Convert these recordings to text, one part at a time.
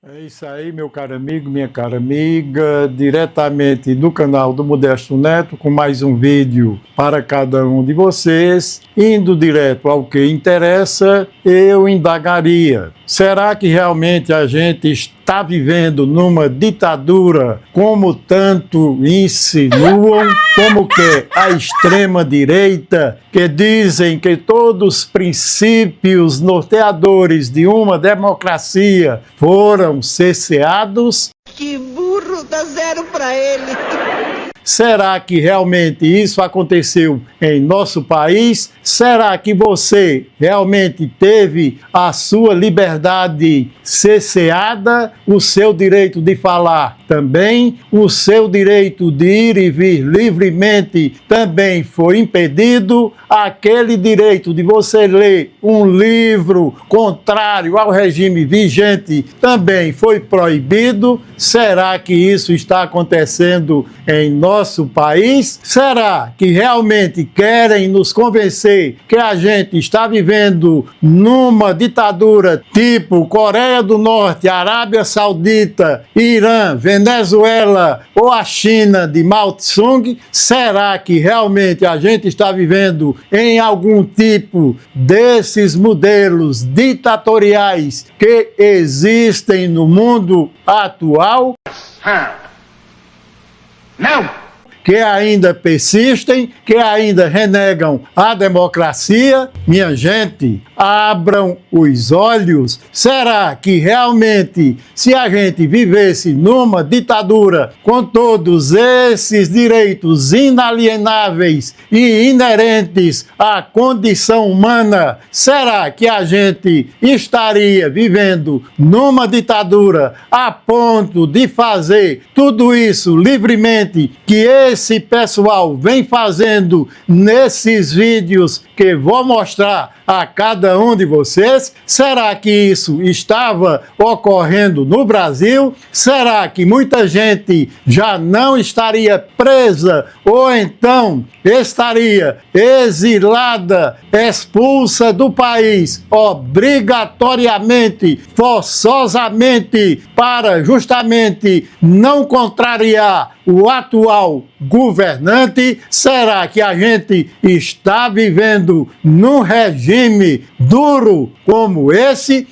É isso aí, meu caro amigo, minha cara amiga, diretamente do canal do Modesto Neto, com mais um vídeo para cada um de vocês. Indo direto ao que interessa, eu indagaria: será que realmente a gente está vivendo numa ditadura, como tanto insinuam, como que a extrema-direita, que dizem que todos os princípios norteadores de uma democracia foram cerceados? Que burro, dá zero pra ele. Será que realmente isso aconteceu em nosso país? Será que você realmente teve a sua liberdade cerceada, o seu direito de falar também, o seu direito de ir e vir livremente também foi impedido, aquele direito de você ler um livro contrário ao regime vigente também foi proibido? Será que isso está acontecendo em nosso país? Será que realmente querem nos convencer que a gente está vivendo numa ditadura tipo Coreia do Norte, Arábia Saudita, Irã, Venezuela ou a China de Mao Tse-tung? Será que realmente a gente está vivendo em algum tipo desses modelos ditatoriais que existem no mundo atual? Não! Que ainda persistem, que ainda renegam a democracia? Minha gente, abram os olhos. Será que realmente, se a gente vivesse numa ditadura com todos esses direitos inalienáveis e inerentes à condição humana, será que a gente estaria vivendo numa ditadura a ponto de fazer tudo isso livremente que esse pessoal vem fazendo nesses vídeos que vou mostrar a cada um de vocês? Será que isso estava ocorrendo no Brasil? Será que muita gente já não estaria presa ou então estaria exilada, expulsa do país obrigatoriamente, forçosamente, para justamente não contrariar o atual governante? Será que a gente está vivendo num regime duro como esse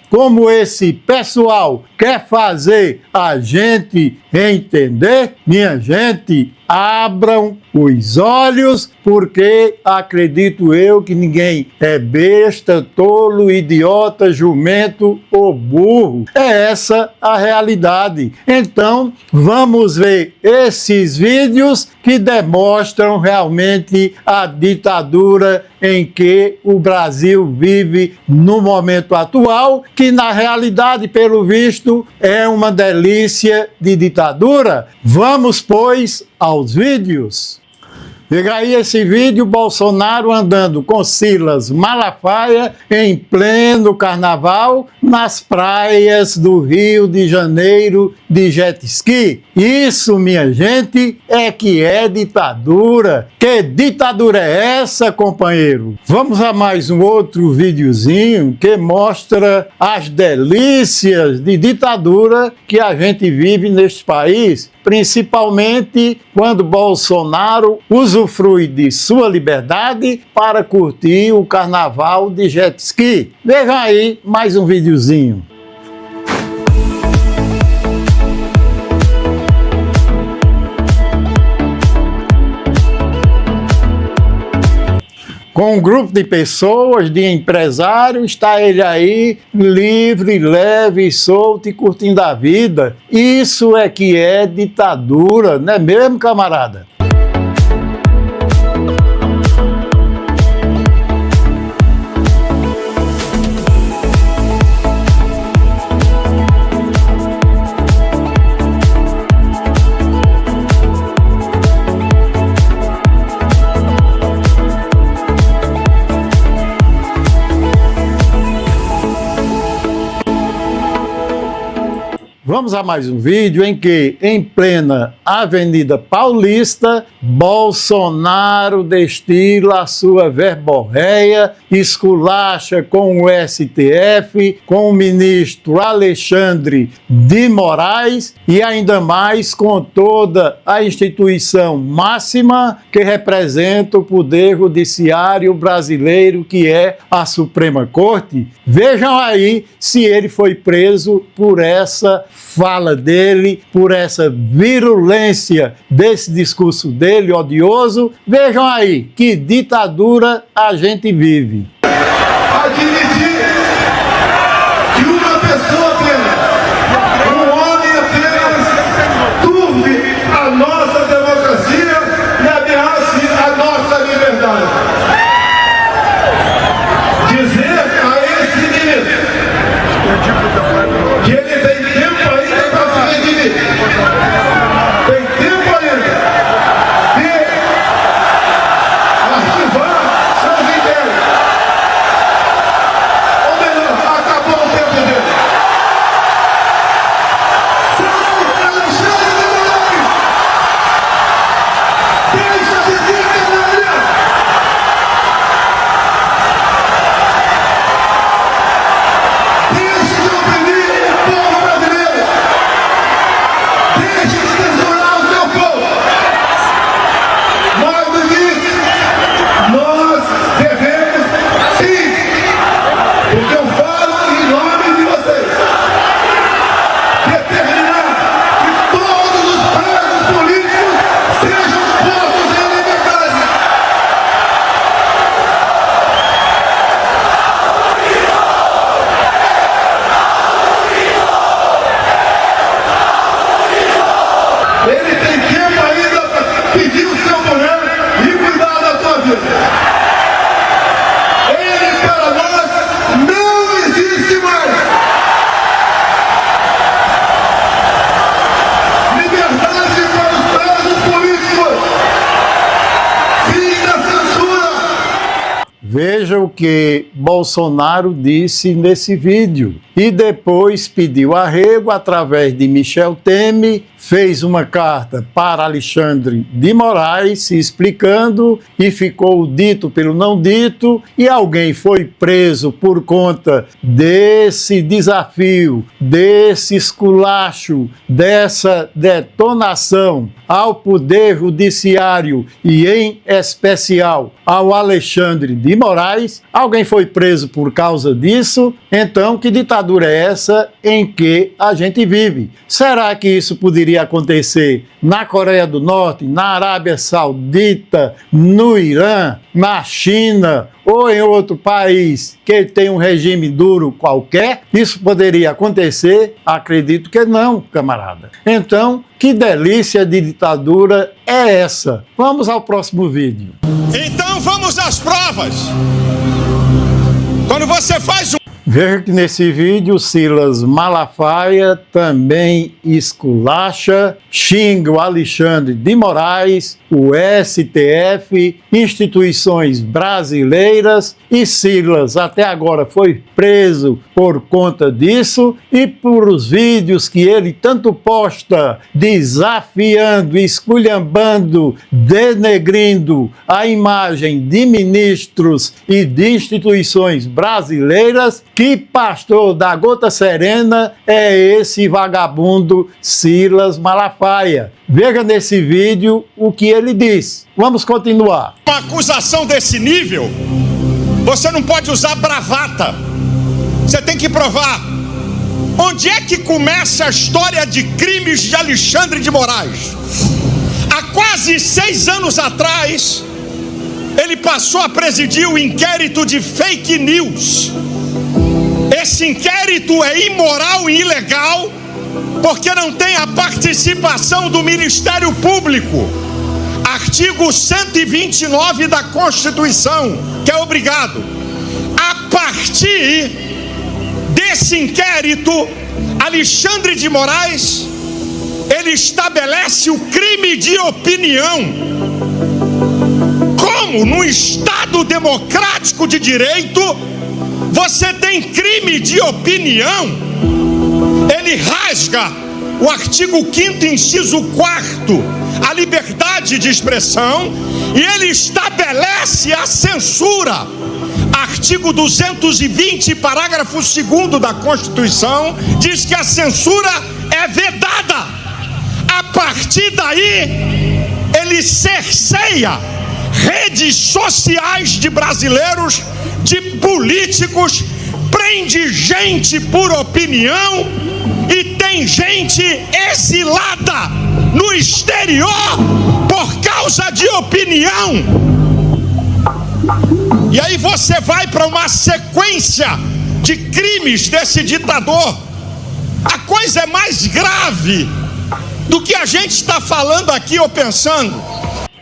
pessoal quer fazer a gente entender? Minha gente, abram os olhos, porque acredito eu que ninguém é besta, tolo, idiota, jumento ou burro. É essa a realidade. Então, vamos ver esses vídeos que demonstram realmente a ditadura em que o Brasil vive no momento atual, que na realidade, pelo visto, é uma delícia de ditadura. Vamos, pois, aos vídeos. Veja aí esse vídeo: Bolsonaro andando com Silas Malafaia em pleno carnaval nas praias do Rio de Janeiro de jet ski. Isso, minha gente, é que é ditadura. Que ditadura é essa, companheiro? Vamos a mais um outro videozinho que mostra as delícias de ditadura que a gente vive neste país, principalmente quando Bolsonaro usufrui de sua liberdade para curtir o carnaval de jet ski. Veja aí mais um videozinho. Com um grupo de pessoas, de empresários, está ele aí, livre, leve, solto e curtindo a vida. Isso é que é ditadura, não é mesmo, camarada? Vamos a mais um vídeo em que, em plena Avenida Paulista, Bolsonaro destila a sua verborréia, esculacha com o STF, com o ministro Alexandre de Moraes e ainda mais com toda a instituição máxima que representa o Poder Judiciário brasileiro, que é a Suprema Corte. Vejam aí se ele foi preso por essa fala dele, por essa virulência desse discurso dele odioso. Vejam aí que ditadura a gente vive. Admitir que uma pessoa apenas, um homem apenas, turve a nossa democracia e ameace a nossa liberdade. Dizer a esse ministro que ele tem tempo ainda para se redimir, tem tempo ainda de arquivar seus inquéritos. Ou melhor, acabou o tempo dele. Sai, Alexandre de Moraes! Deixa de ser canalha! Deixe de oprimir o povo brasileiro! Deixe de censurar o seu povo! Mais do que isso, nós devemos, sim, porque eu falo em nome de vocês, determinar que todos os presos políticos sejam postos em liberdade. Ele tem tempo ainda para pedir o seu poder e cuidar da tua vida. Ele para nós não existe mais. Liberdade para os presos políticos. Fim da censura. Veja o que Bolsonaro disse nesse vídeo. E depois pediu arrego através de Michel Temer, fez uma carta para Alexandre de Moraes se explicando e ficou dito pelo não dito, e alguém foi preso por conta desse desafio, desse esculacho, dessa detonação ao Poder Judiciário e em especial ao Alexandre de Moraes. Alguém foi preso por causa disso. Então, que ditadura é essa em que a gente vive? Será que isso poderia acontecer na Coreia do Norte, na Arábia Saudita, no Irã, na China ou em outro país que tem um regime duro qualquer? Isso poderia acontecer? Acredito que não, camarada. Então, que delícia de ditadura é essa? Vamos ao próximo vídeo. Então vamos às provas. Quando você faz Veja que nesse vídeo Silas Malafaia também esculacha, xinga o Alexandre de Moraes, o STF, instituições brasileiras, e Silas até agora foi preso por conta disso, e por os vídeos que ele tanto posta desafiando, esculhambando, denegrindo a imagem de ministros e de instituições brasileiras. Que pastor da gota serena é esse vagabundo Silas Malafaia? Veja nesse vídeo o que ele diz. Vamos continuar. uma acusação desse nível, você não pode usar bravata. Você tem que provar. Onde é que começa a história de crimes de Alexandre de Moraes? Há quase 6 anos atrás, ele passou a presidir o inquérito de fake news. Esse inquérito é imoral e ilegal, porque não tem a participação do Ministério Público. Artigo 129 da Constituição, que é obrigado. A partir desse inquérito, Alexandre de Moraes, ele estabelece o crime de opinião. Como no Estado democrático de direito você tem crime de opinião? ele rasga o artigo 5º, inciso 4º, a liberdade de expressão, e ele estabelece a censura. Artigo 220, parágrafo 2º da Constituição, diz que a censura é vedada. A partir daí, ele cerceia redes sociais de brasileiros, de políticos, prende gente por opinião e tem gente exilada no exterior por causa de opinião. E aí você vai para uma sequência de crimes desse ditador. A coisa é mais grave do que a gente está falando aqui ou pensando.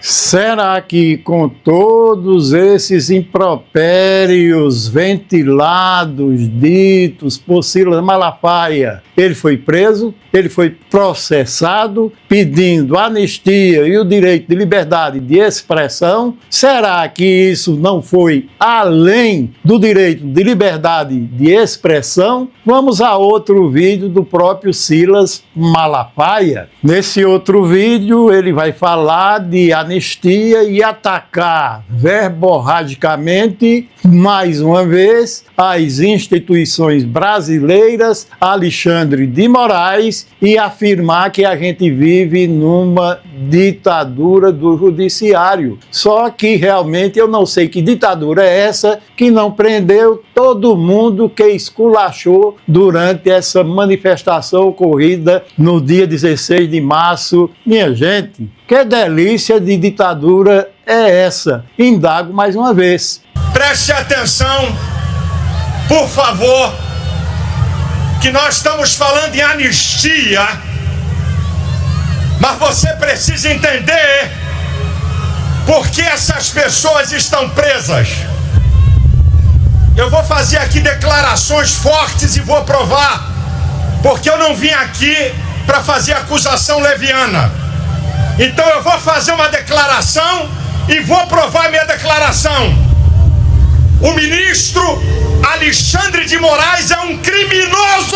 Será que com todos esses impropérios ventilados, ditos por Silas Malafaia, ele foi preso, ele foi processado, pedindo anistia e o direito de liberdade de expressão? Será que isso não foi além do direito de liberdade de expressão? Vamos a outro vídeo do próprio Silas Malafaia. Nesse outro vídeo ele vai falar de anistia e atacar verborragicamente, mais uma vez, as instituições brasileiras, Alexandre de Moraes, e afirmar que a gente vive numa ditadura do judiciário. Só que realmente eu não sei que ditadura é essa que não prendeu todo mundo que esculachou durante essa manifestação ocorrida no dia 16 de março. Minha gente, que delícia de ditadura é essa? Indago mais uma vez. Preste atenção, por favor, que nós estamos falando em anistia, mas você precisa entender por que essas pessoas estão presas. Eu vou fazer aqui declarações fortes e vou provar, porque eu não vim aqui para fazer acusação leviana. Então eu vou fazer uma declaração e vou provar minha declaração. O ministro Alexandre de Moraes é um criminoso!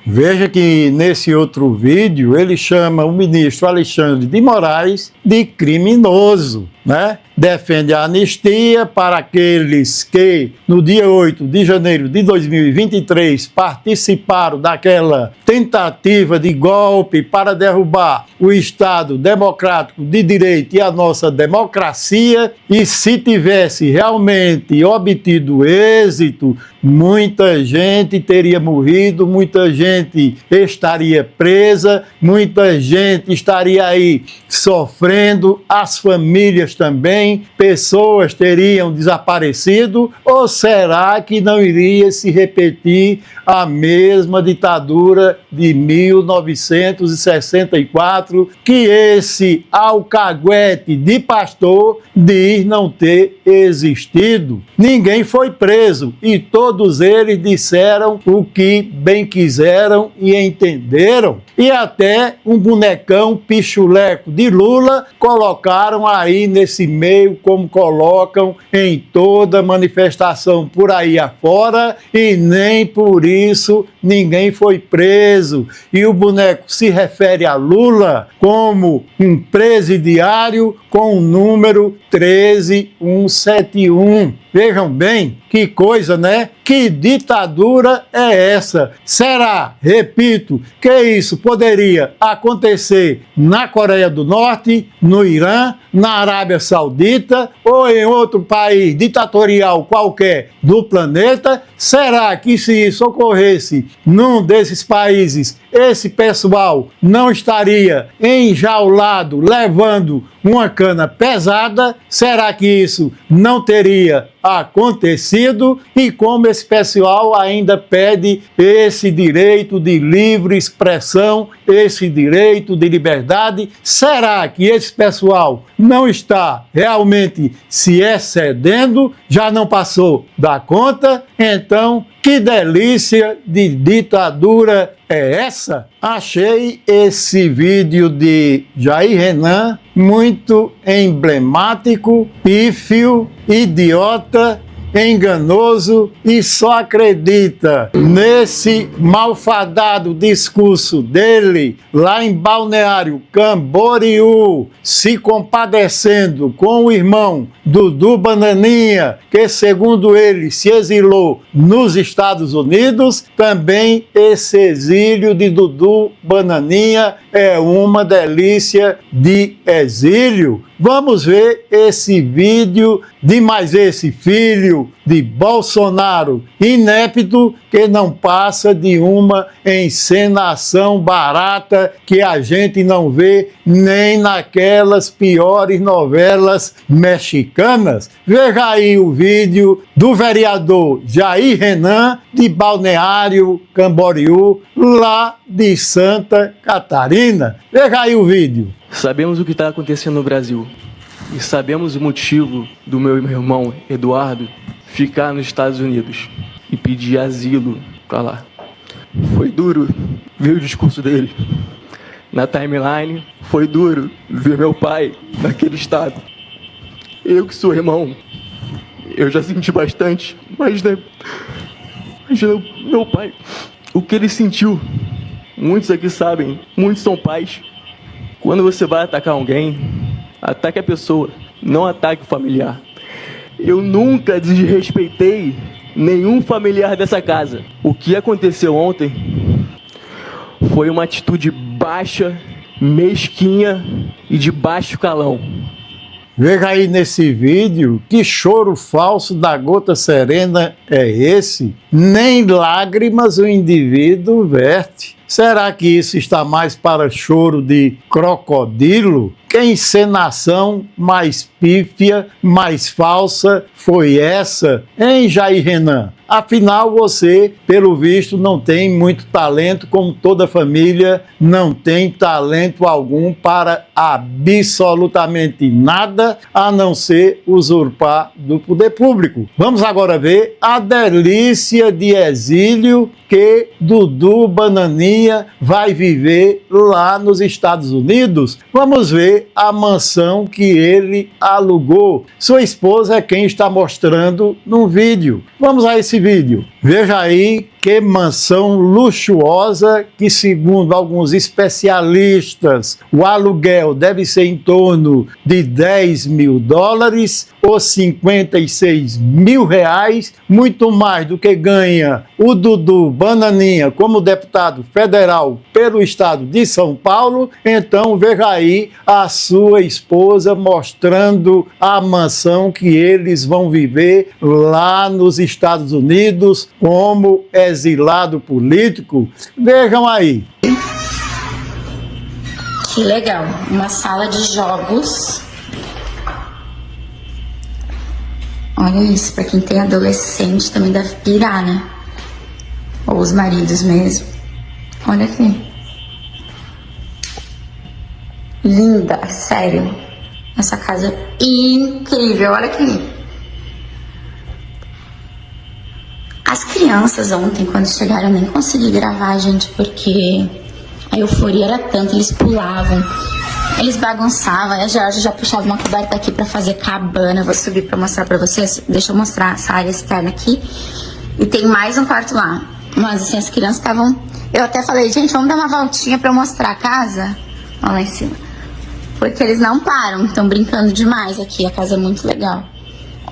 Veja que nesse outro vídeo ele chama o ministro Alexandre de Moraes de criminoso, né? Defende a anistia para aqueles que, no dia 8 de janeiro de 2023, participaram daquela tentativa de golpe para derrubar o Estado democrático de direito e a nossa democracia, e se tivesse realmente obtido êxito, muita gente teria morrido, muita gente estaria presa, muita gente estaria aí sofrendo, as famílias também, pessoas teriam desaparecido, ou será que não iria se repetir a mesma ditadura de 1964, que esse alcaguete de pastor diz não ter existido? Ninguém foi preso e todos eles disseram o que bem quiseram e entenderam. E até um bonecão pichuleco de Lula colocaram aí nesse meio, como colocam em toda manifestação por aí afora, e nem por isso ninguém foi preso. E o boneco se refere a Lula como um presidiário com o número 13171. Vejam bem, que coisa, né? Que ditadura é essa? Será, repito, que isso poderia acontecer na Coreia do Norte, no Irã, na Arábia Saudita ou em outro país ditatorial qualquer do planeta? Será que se isso ocorresse num desses países, esse pessoal não estaria enjaulado, levando uma cana pesada? Será que isso não teria acontecido? E como esse pessoal ainda pede esse direito de livre expressão, esse direito de liberdade, será que esse pessoal não está realmente se excedendo? Já não passou da conta? Então, que delícia de ditadura é essa? Achei esse vídeo de Jair Renan muito emblemático, pífio, idiota enganoso e só acredita nesse malfadado discurso dele lá em Balneário Camboriú, se compadecendo com o irmão Dudu Bananinha, que segundo ele se exilou nos Estados Unidos. Também esse exílio de Dudu Bananinha é uma delícia de exílio. Vamos ver esse vídeo de mais esse filho de Bolsonaro inépito que não passa de uma encenação barata que a gente não vê nem naquelas piores novelas mexicanas. Veja aí o vídeo do vereador Jair Renan de Balneário Camboriú, lá de Santa Catarina. Veja aí o vídeo. Sabemos o que está acontecendo no Brasil e sabemos o motivo do meu irmão Eduardo ficar nos Estados Unidos e pedir asilo para lá. Foi duro ver o discurso dele na timeline, foi duro ver meu pai naquele estado. Eu que sou irmão, eu já senti bastante, mas meu pai, o que ele sentiu, muitos aqui sabem, muitos são pais. Quando você vai atacar alguém, ataque a pessoa, não ataque o familiar. Eu nunca desrespeitei nenhum familiar dessa casa. O que aconteceu ontem foi uma atitude baixa, mesquinha e de baixo calão. Veja aí nesse vídeo que choro falso da gota serena é esse. Nem lágrimas o indivíduo verte. Será que isso está mais para choro de crocodilo? Que encenação mais pífia, mais falsa foi essa, hein, Jair Renan? Afinal, você, pelo visto, não tem muito talento, como toda família não tem talento algum para absolutamente nada, a não ser usurpar do poder público. Vamos agora ver a delícia de exílio que Dudu Bananinha vai viver lá nos Estados Unidos. Vamos ver a mansão que ele alugou. Sua esposa é quem está mostrando no vídeo. Vamos a esse vídeo. Veja aí que mansão luxuosa que, segundo alguns especialistas, o aluguel deve ser em torno de $10 mil ou R$56 mil, muito mais do que ganha o Dudu Bananinha como deputado federal pelo estado de São Paulo. Então veja aí a sua esposa mostrando a mansão que eles vão viver lá nos Estados Unidos como exilado político. Vejam aí. Que legal, uma sala de jogos. Olha isso, pra quem tem adolescente também deve pirar, né? Ou os maridos mesmo. Olha aqui. Linda, sério. Essa casa é incrível, olha aqui. As crianças ontem, quando chegaram, eu nem consegui gravar, gente, porque a euforia era tanto, eles pulavam, eles bagunçavam. A Georgia já puxava uma coberta aqui pra fazer cabana. Eu vou subir pra mostrar pra vocês. Deixa eu mostrar essa área externa aqui. E tem mais um quarto lá. Mas assim, as crianças estavam... Eu até falei, gente, vamos dar uma voltinha pra eu mostrar a casa. Olha lá em cima. Porque eles não param, estão brincando demais aqui. A casa é muito legal.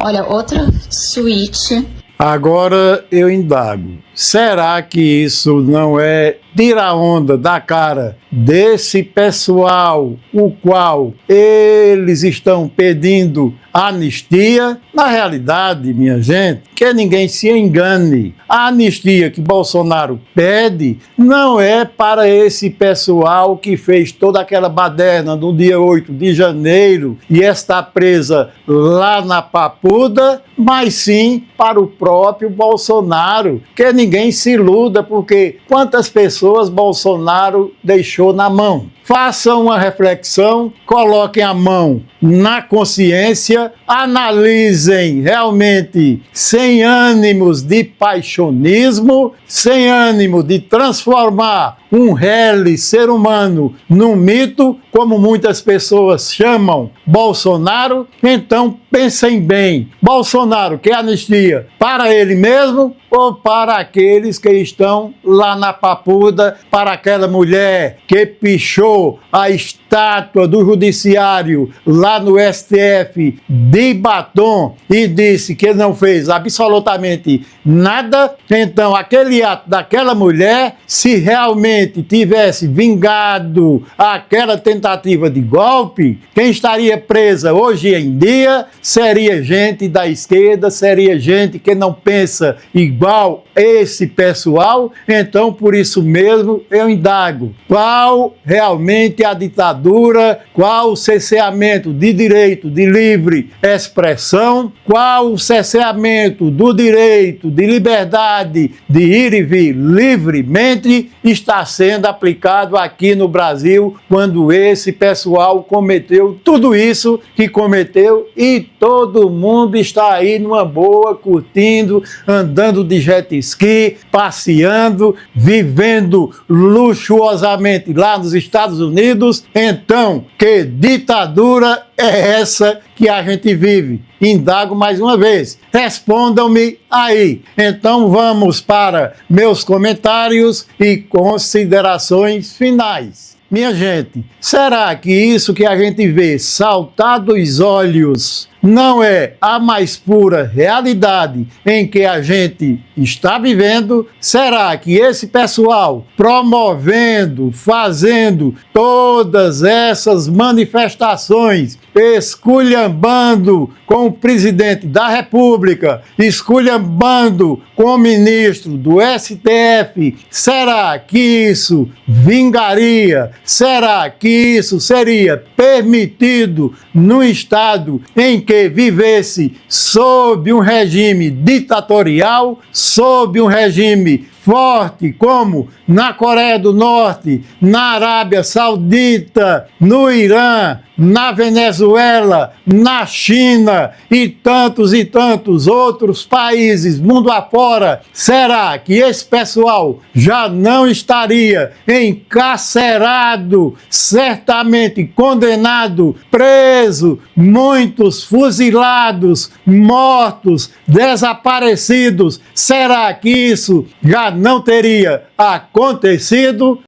Olha, outra suíte. Agora eu indago, será que isso não é tirar onda da cara desse pessoal, o qual eles estão pedindo anistia? Na realidade, minha gente, que ninguém se engane, a anistia que Bolsonaro pede não é para esse pessoal que fez toda aquela baderna no dia 8 de janeiro e está presa lá na Papuda, mas sim para o próprio Bolsonaro. Que ninguém se iluda, porque quantas pessoas Bolsonaro deixou na mão? façam uma reflexão, coloquem a mão na consciência, analisem realmente sem ânimos de paixonismo, sem ânimo de transformar um réu ser humano num mito, como muitas pessoas chamam Bolsonaro. Então pensem bem, Bolsonaro quer anistia para ele mesmo ou para aqueles que estão lá na Papuda, para aquela mulher que pichou a estátua do judiciário lá no STF de batom e disse que não fez absolutamente nada. Então aquele ato daquela mulher, se realmente tivesse vingado aquela tentativa de golpe, quem estaria presa hoje em dia seria gente da esquerda, seria gente que não pensa igual esse pessoal. Então, por isso mesmo, eu indago: qual realmente a ditadura, qual o cerceamento de direito de livre expressão, qual o cerceamento do direito de liberdade de ir e vir livremente está sendo aplicado aqui no Brasil, quando esse pessoal cometeu tudo isso que cometeu, e todo mundo está aí numa boa, curtindo, andando de jet ski, passeando, vivendo luxuosamente lá nos Estados Unidos. Então, que ditadura é essa que a gente vive? Indago mais uma vez, respondam-me aí. Então vamos para meus comentários e considerações finais. Minha gente, será que isso que a gente vê saltar dos olhos não é a mais pura realidade em que a gente está vivendo? Será que esse pessoal promovendo, fazendo todas essas manifestações, esculhambando com o presidente da República, esculhambando com o ministro do STF, será que isso vingaria? Será que isso seria permitido no Estado em que vivesse sob um regime ditatorial, sob um regime forte, como na Coreia do Norte, na Arábia Saudita, no Irã, na Venezuela, na China e tantos outros países mundo afora? Será que esse pessoal já não estaria encarcerado, certamente condenado, preso, muitos fuzilados, mortos, desaparecidos? Será que isso já não teria acontecido?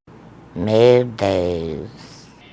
Meu Deus.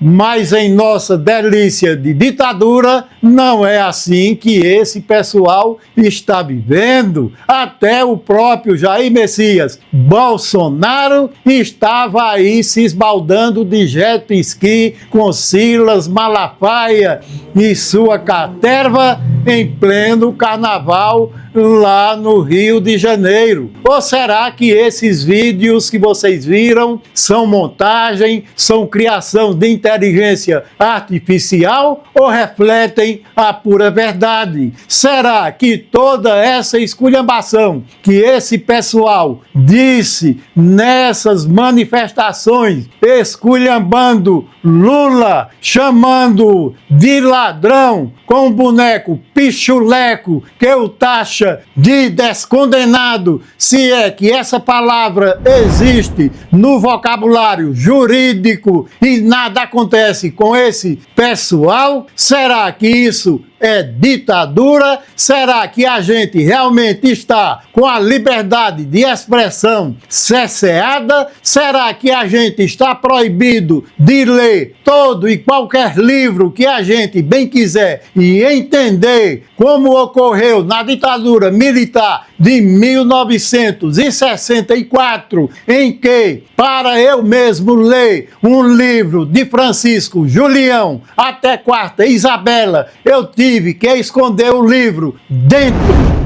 Mas em nossa delícia de ditadura, não é assim que esse pessoal está vivendo. Até o próprio Jair Messias Bolsonaro estava aí se esbaldando de jet ski com Silas Malafaia e sua caterva em pleno carnaval lá no Rio de Janeiro. Ou será que esses vídeos que vocês viram são montagem, são criação de inteligência artificial ou refletem a pura verdade? Será que toda essa esculhambação que esse pessoal disse nessas manifestações, esculhambando Lula, chamando de ladrão, com um boneco pichuleco que o taxa de descondenado, se é que essa palavra existe no vocabulário jurídico, e nada acontece com esse pessoal? Será que isso é ditadura? Será que a gente realmente está com a liberdade de expressão cerceada? Será que a gente está proibido de ler todo e qualquer livro que a gente bem quiser e entender, como ocorreu na ditadura militar de 1964, em que, para eu mesmo ler um livro de Francisco Julião até Quarta Isabela, eu tive que esconder o livro dentro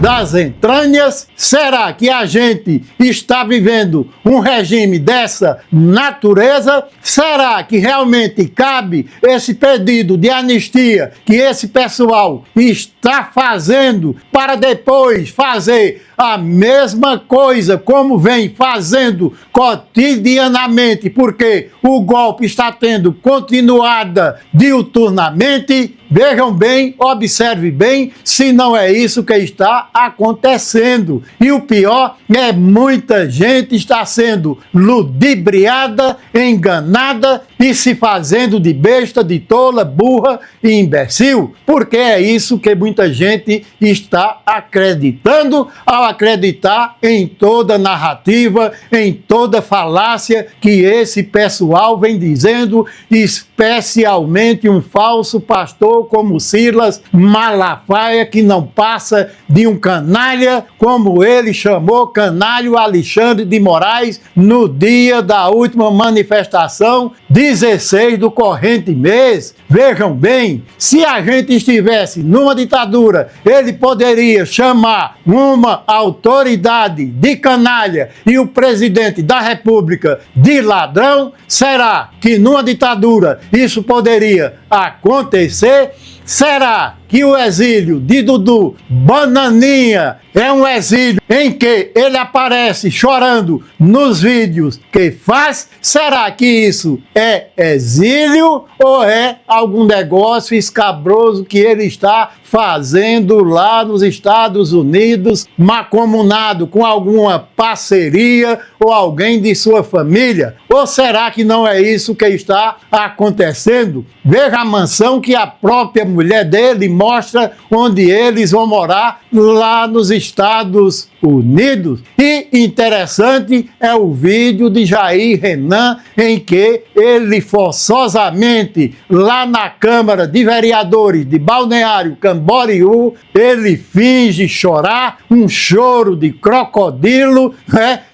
das entranhas? Será que a gente está vivendo um regime dessa natureza? Será que realmente cabe esse pedido de anistia que esse pessoal está fazendo para depois fazer a mesma coisa como vem fazendo cotidianamente, porque o golpe está tendo continuada diuturnamente? Vejam bem, observe bem, se não é isso que está acontecendo. E o pior é muita gente está sendo ludibriada, enganada e se fazendo de besta, de tola, burra e imbecil, porque é isso que muita gente está acreditando ao acreditar em toda narrativa, em toda falácia que esse pessoal vem dizendo, especialmente um falso pastor como Silas Malafaia, que não passa de um canalha, como ele chamou canalho Alexandre de Moraes no dia da última manifestação, 16 do corrente mês. Vejam bem, se a gente estivesse numa ditadura, ele poderia chamar uma autoridade de canalha e o presidente da República de ladrão. Será que numa ditadura isso poderia acontecer? Será que o exílio de Dudu Bananinha é um exílio em que ele aparece chorando nos vídeos que faz? Será que isso é exílio ou é algum negócio escabroso que ele está fazendo lá nos Estados Unidos, mancomunado com alguma parceria ou alguém de sua família? Ou será que não é isso que está acontecendo? Veja a mansão que a própria mulher dele mostra onde eles vão morar lá nos Estados Unidos. E interessante é o vídeo de Jair Renan, em que ele forçosamente, lá na Câmara de Vereadores de Balneário Camboriú, ele finge chorar, um choro de crocodilo,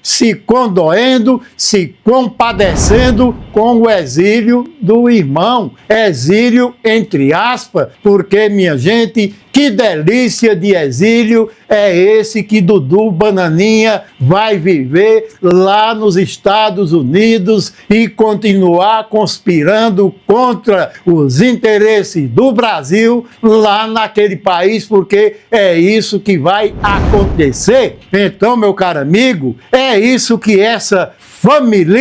se condoendo, se compadecendo com o exílio do irmão. Exílio entre aspas, porque, minha gente, que delícia de exílio é esse que Dudu Bananinha vai viver lá nos Estados Unidos e continuar conspirando contra os interesses do Brasil lá naquele país, porque é isso que vai acontecer. Então, meu caro amigo, é isso que essa família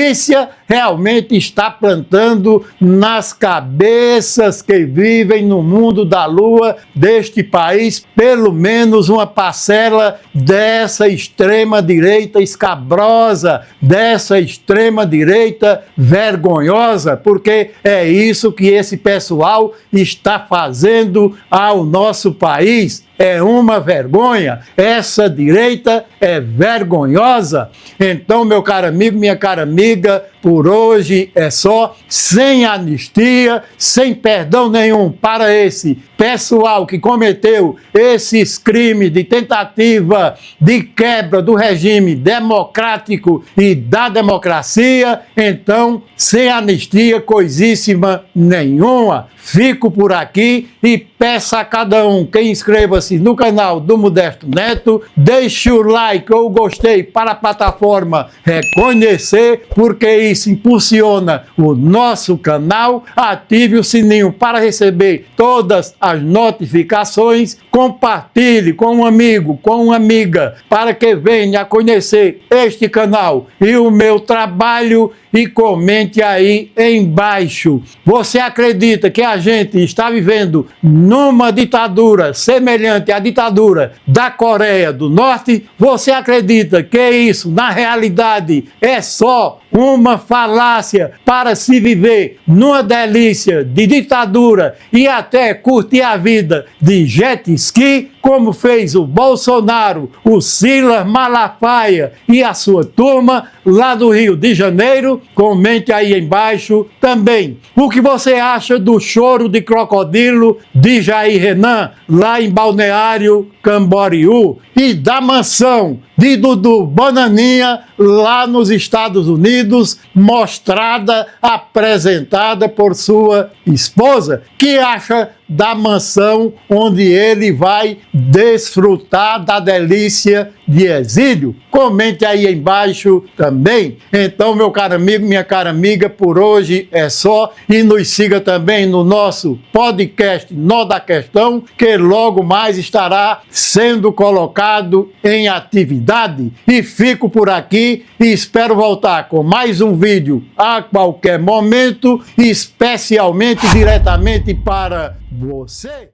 realmente está plantando nas cabeças que vivem no mundo da lua deste país, pelo menos uma parcela dessa extrema-direita escabrosa, dessa extrema-direita vergonhosa, porque é isso que esse pessoal está fazendo ao nosso país. É uma vergonha, essa direita é vergonhosa. Então, meu caro amigo, minha cara amiga, por hoje é só, sem anistia, sem perdão nenhum para esse pessoal que cometeu esses crimes de tentativa de quebra do regime democrático e da democracia. Então, sem anistia coisíssima nenhuma. Fico por aqui e peço a cada um que inscreva-se no canal do Modesto Neto, deixe o like ou o gostei para a plataforma reconhecer, porque isso impulsiona o nosso canal. Ative o sininho para receber todas as notificações, compartilhe com um amigo, com uma amiga, para que venha a conhecer este canal e o meu trabalho, e comente aí embaixo. Você acredita que a gente está vivendo numa ditadura semelhante à ditadura da Coreia do Norte? Você acredita que isso, na realidade, é só uma falácia para se viver numa delícia de ditadura e até curtir a vida de jet ski, como fez o Bolsonaro, o Silas Malafaia e a sua turma lá do Rio de Janeiro? Comente aí embaixo também o que você acha do choro de crocodilo de Jair Renan lá em Balneário Camboriú e da mansão de Dudu Bananinha lá nos Estados Unidos, mostrada, apresentada por sua esposa. Que acha da mansão onde ele vai desfrutar da delícia de exílio? Comente aí embaixo também. Então, meu caro amigo, minha cara amiga, por hoje é só. E nos siga também no nosso podcast Nó da Questão, que logo mais estará sendo colocado em atividade. E fico por aqui e espero voltar com mais um vídeo a qualquer momento, especialmente diretamente para você.